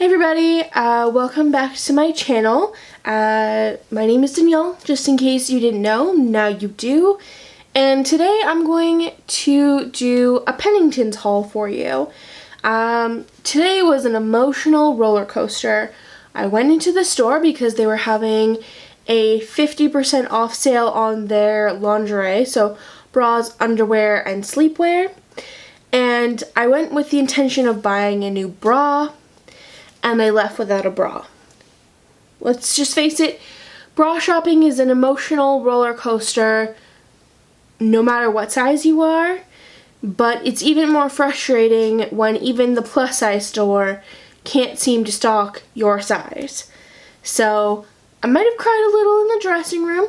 Hey everybody, welcome back to my channel. My name is Danielle, just in case you didn't know, now you do. And today I'm going to do a Penningtons haul for you. Today was an emotional roller coaster. I went into the store because they were having a 50% off sale on their lingerie, so bras, underwear, and sleepwear. And I went with the intention of buying a new bra, and I left without a bra. Let's just face it, bra shopping is an emotional roller coaster no matter what size you are, but it's even more frustrating when even the plus size store can't seem to stock your size. So I might have cried a little in the dressing room.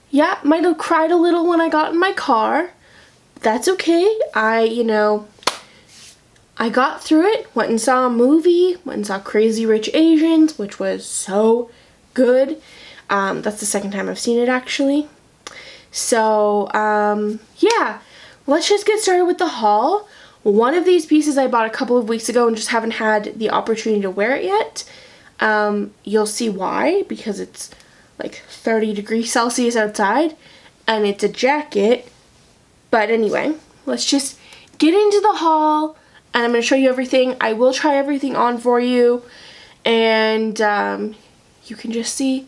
Yeah, might have cried a little when I got in my car. That's okay. I got through it, went and saw a movie, went and saw Crazy Rich Asians, which was so good. That's the second time I've seen it, actually. So, yeah, let's just get started with the haul. One of these pieces I bought a couple of weeks ago and just haven't had the opportunity to wear it yet. You'll see why, because it's like 30 degrees Celsius outside, and it's a jacket. But anyway, let's just get into the haul. And I'm going to show you everything. I will try everything on for you. And you can just see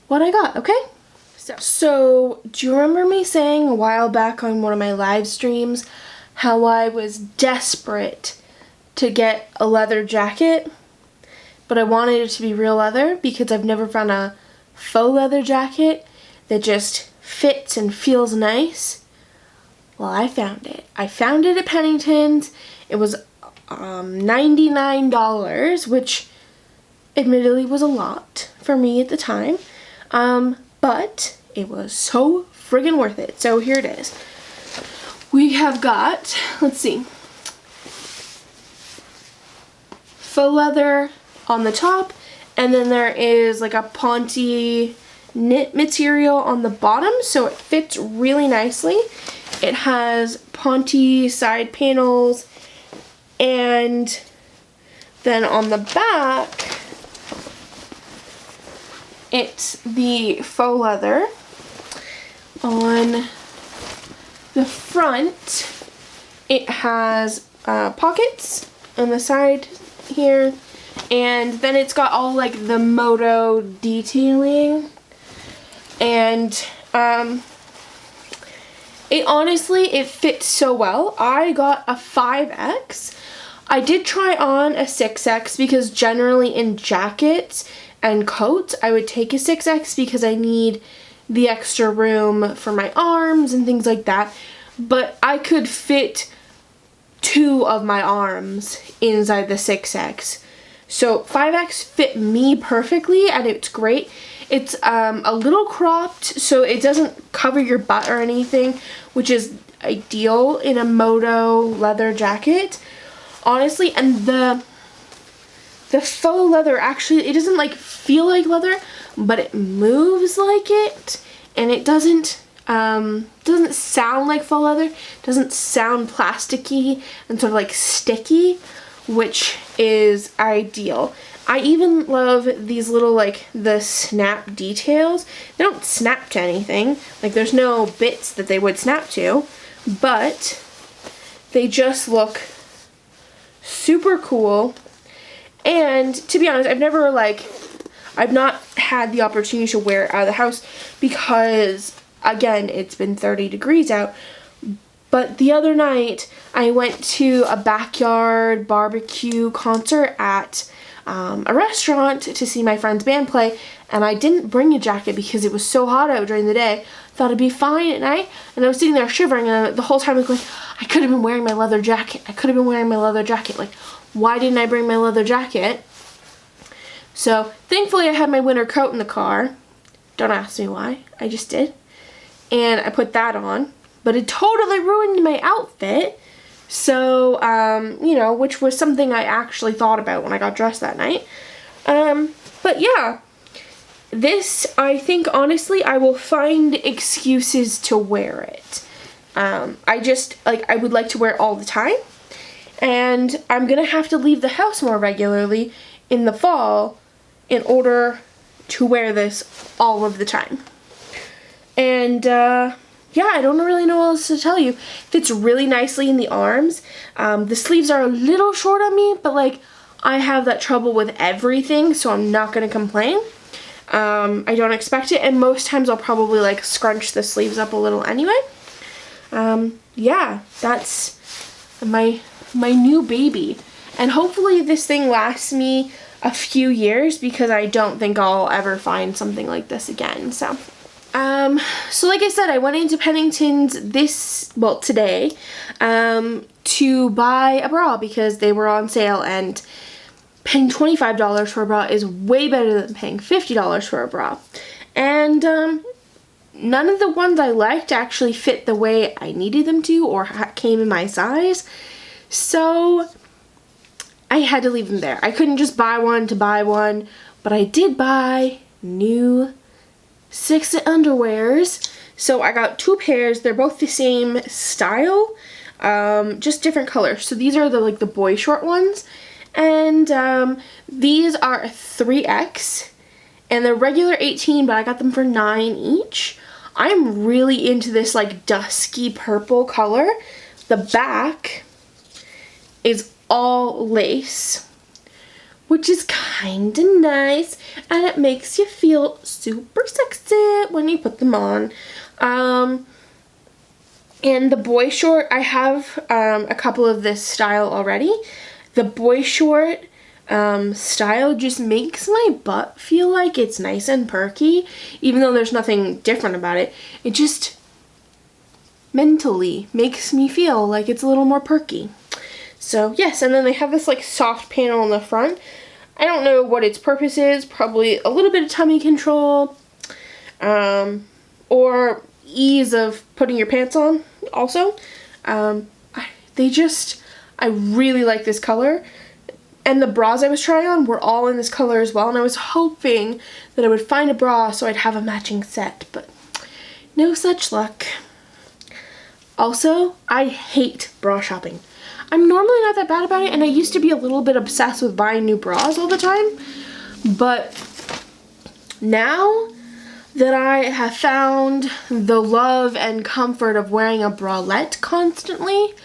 what I got, okay? So, do you remember me saying a while back on one of my live streams how I was desperate to get a leather jacket? But I wanted it to be real leather because I've never found a faux leather jacket that just fits and feels nice. Well, I found it. I found it at Penningtons. It was $99, which admittedly was a lot for me at the time, but it was so friggin' worth it. So here it is. We have got, let's see, faux leather on the top, and then there is like a ponte knit material on the bottom, so it fits really nicely. It has ponte side panels, and then on the back, it's the faux leather. On the front, it has pockets on the side here, and then it's got all like the moto detailing, and it fits so well. I got a 5X. I did try on a 6X because generally in jackets and coats I would take a 6X because I need the extra room for my arms and things like that. But I could fit 2 of my arms inside the 6X. So 5X fit me perfectly, and it's great. It's a little cropped, so it doesn't cover your butt or anything, which is ideal in a moto leather jacket, honestly. And the faux leather, actually, it doesn't like feel like leather, but it moves like it, and it doesn't sound like faux leather. It doesn't sound plasticky and sort of like sticky, which is ideal. I even love these little, like, the snap details. They don't snap to anything. Like, there's no bits that they would snap to, but they just look super cool. And to be honest, I've not had the opportunity to wear it out of the house because, again, it's been 30 degrees out. But the other night, I went to a backyard barbecue concert at a restaurant to see my friend's band play, and I didn't bring a jacket because it was so hot out during the day. Thought it'd be fine at night, and I was sitting there shivering, and the whole time I was going, I could have been wearing my leather jacket. I could have been wearing my leather jacket. Like, why didn't I bring my leather jacket? So, thankfully I had my winter coat in the car. Don't ask me why. I just did. And I put that on. But it totally ruined my outfit. So, which was something I actually thought about when I got dressed that night. But yeah, this, I think, honestly, I will find excuses to wear it. I would like to wear it all the time. And I'm gonna have to leave the house more regularly in the fall in order to wear this all of the time. And yeah, I don't really know what else to tell you. Fits really nicely in the arms. The sleeves are a little short on me, but like I have that trouble with everything, so I'm not gonna complain. I don't expect it, and most times I'll probably like scrunch the sleeves up a little anyway. Yeah, that's my new baby. And hopefully this thing lasts me a few years, because I don't think I'll ever find something like this again. So like I said, I went into Penningtons today, to buy a bra because they were on sale, and paying $25 for a bra is way better than paying $50 for a bra. And none of the ones I liked actually fit the way I needed them to or came in my size. So I had to leave them there. I couldn't just buy one to buy one, but I did buy new 6 underwears. So I got 2 pairs. They're both the same style, just different colors. So these are the boy short ones, and these are a 3X, and they're regular 18, but I got them for 9 each. I'm really into this like dusky purple color. The back is all lace, which is kind of nice, and it makes you feel super sexy when you put them on. And the boy short, I have a couple of this style already. The boy short style just makes my butt feel like it's nice and perky, even though there's nothing different about it. It just mentally makes me feel like it's a little more perky. So yes, and then they have this like soft panel on the front. I don't know what its purpose is, probably a little bit of tummy control, or ease of putting your pants on also. I really like this color, and the bras I was trying on were all in this color as well, and I was hoping that I would find a bra so I'd have a matching set, but no such luck. Also, I hate bra shopping. I'm normally not that bad about it, and I used to be a little bit obsessed with buying new bras all the time, but now that I have found the love and comfort of wearing a bralette constantly,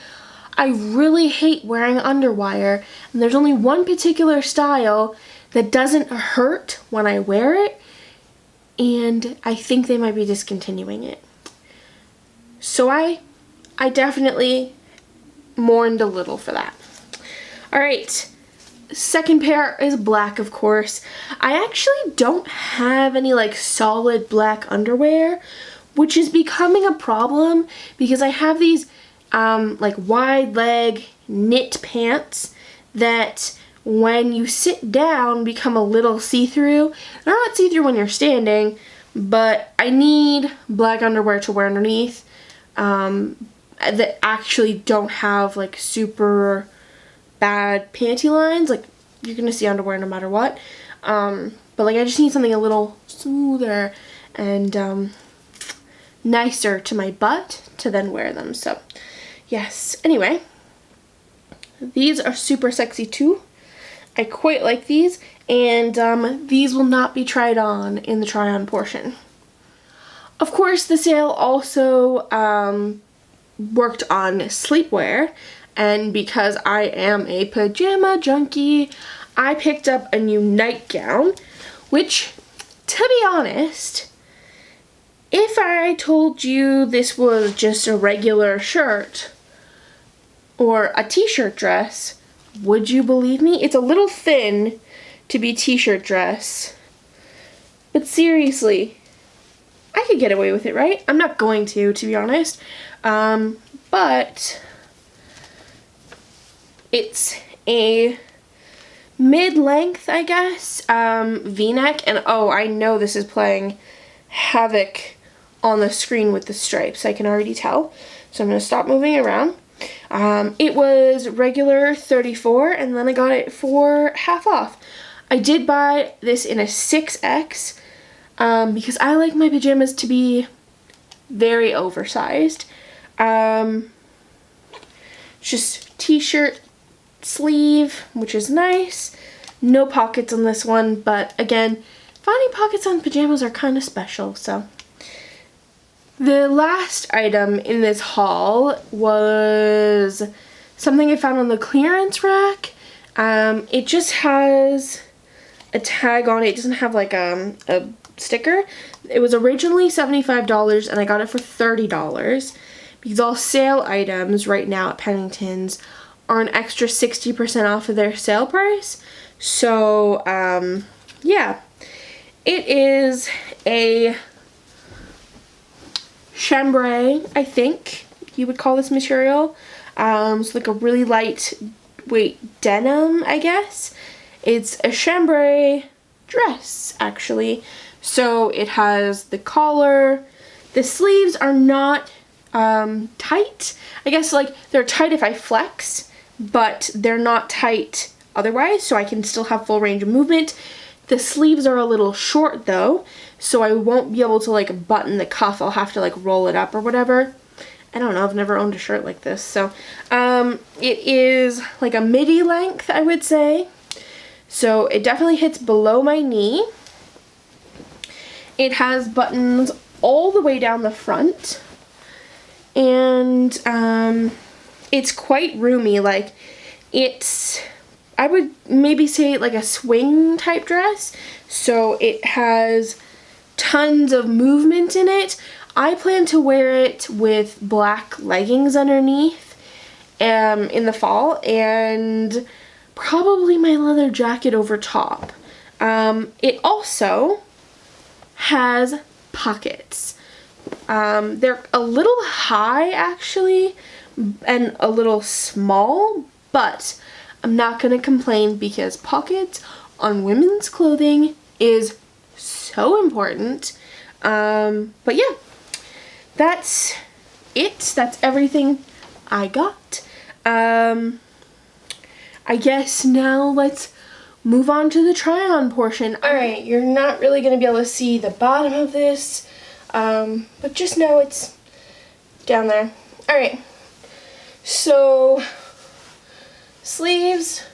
I really hate wearing underwire, and there's only one particular style that doesn't hurt when I wear it, and I think they might be discontinuing it. So I definitely mourned a little for that. Alright, second pair is black, of course. I actually don't have any like solid black underwear, which is becoming a problem because I have these like wide leg knit pants that when you sit down become a little see-through. They're not see-through when you're standing, but I need black underwear to wear underneath that actually don't have like super bad panty lines. Like, you're gonna see underwear no matter what, but like I just need something a little smoother and nicer to my butt to then wear them. So yes, anyway, these are super sexy too. I quite like these, and these will not be tried on in the try on portion. Of course, the sale also worked on sleepwear, and because I am a pajama junkie, I picked up a new nightgown, which, to be honest, if I told you this was just a regular shirt or a t-shirt dress, would you believe me? It's a little thin to be t-shirt dress, but seriously, I could get away with it, right? I'm not going to be honest, but it's a mid-length, I guess, v-neck, and oh, I know this is playing havoc on the screen with the stripes, I can already tell, so I'm going to stop moving around. It was regular $34, and then I got it for half off. I did buy this in a 6X, because I like my pajamas to be very oversized. Just t-shirt, sleeve, which is nice. No pockets on this one, but again, finding pockets on pajamas are kind of special, so. The last item in this haul was something I found on the clearance rack. It just has a tag on it. It doesn't have like a sticker. It was originally $75 and I got it for $30 because all sale items right now at Penningtons are an extra 60% off of their sale price. So, yeah. It is a chambray, I think you would call this material. It's like a really lightweight denim, I guess. It's a chambray dress, actually. So it has the collar. The sleeves are not tight. I guess like they're tight if I flex, but they're not tight otherwise, so I can still have full range of movement. The sleeves are a little short though, so I won't be able to like button the cuff. I'll have to like roll it up or whatever. I don't know, I've never owned a shirt like this. So it is like a midi length, I would say. So it definitely hits below my knee. It has buttons all the way down the front. And it's quite roomy. Like it's, I would maybe say like a swing type dress. So it has tons of movement in it. I plan to wear it with black leggings underneath in the fall and probably my leather jacket over top. It also has pockets. They're a little high actually and a little small, but I'm not gonna complain because pockets on women's clothing is so important. But yeah, that's it. That's everything I got. I guess now let's move on to the try-on portion. Alright, you're not really going to be able to see the bottom of this, but just know it's down there. Alright, so sleeves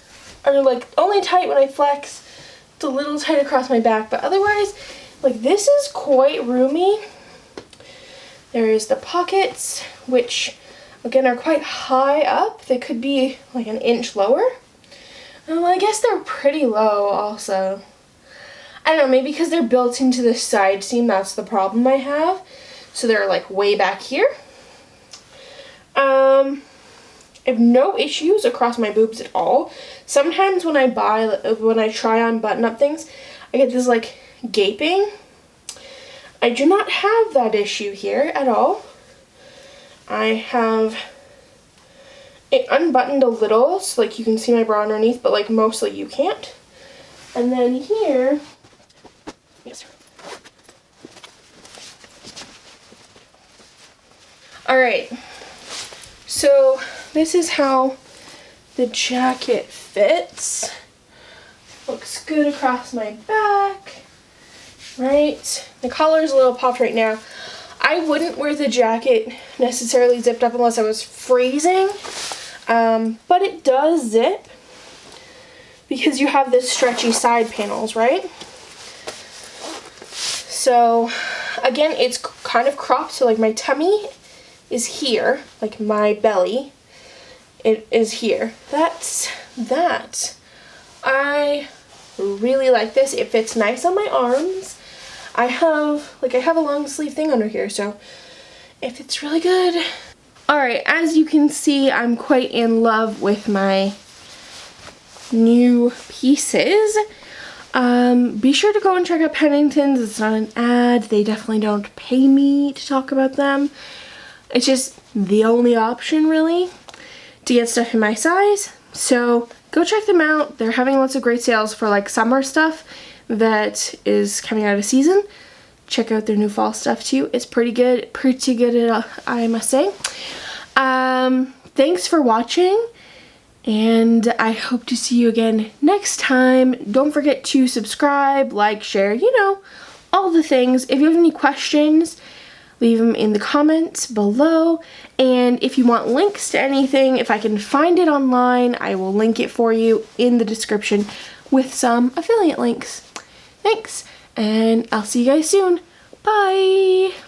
are like only tight when I flex. It's a little tight across my back, but otherwise, like this is quite roomy. There is the pockets, which again are quite high up. They could be like an inch lower. I guess they're pretty low also. I don't know, maybe because they're built into the side seam, that's the problem I have. So they're like way back here. I have no issues across my boobs at all. Sometimes when I try on button-up things, I get this like gaping. I do not have that issue here at all. I have it unbuttoned a little, so like you can see my bra underneath, but like mostly you can't. And then here, yes. Alright, so this is how the jacket fits. Looks good across my back, right? The collar is a little popped right now. I wouldn't wear the jacket necessarily zipped up unless I was freezing, but it does zip because you have this stretchy side panels, right? So again, it's kind of cropped, so like my tummy is here, like my belly, it is here. That's that. I really like this. It fits nice on my arms. I have a long sleeve thing under here, so it fits really good. Alright, as you can see, I'm quite in love with my new pieces. Be sure to go and check out Penningtons. It's not an ad. They definitely don't pay me to talk about them. It's just the only option, really, to get stuff in my size. So go check them out. They're having lots of great sales for like summer stuff that is coming out of season. Check out their new fall stuff too. It's pretty good I must say. Thanks for watching, and I hope to see you again next time. Don't forget to subscribe, like, share, you know, all the things. If you have any questions, leave them in the comments below. And if you want links to anything, if I can find it online, I will link it for you in the description with some affiliate links. Thanks, and I'll see you guys soon. Bye!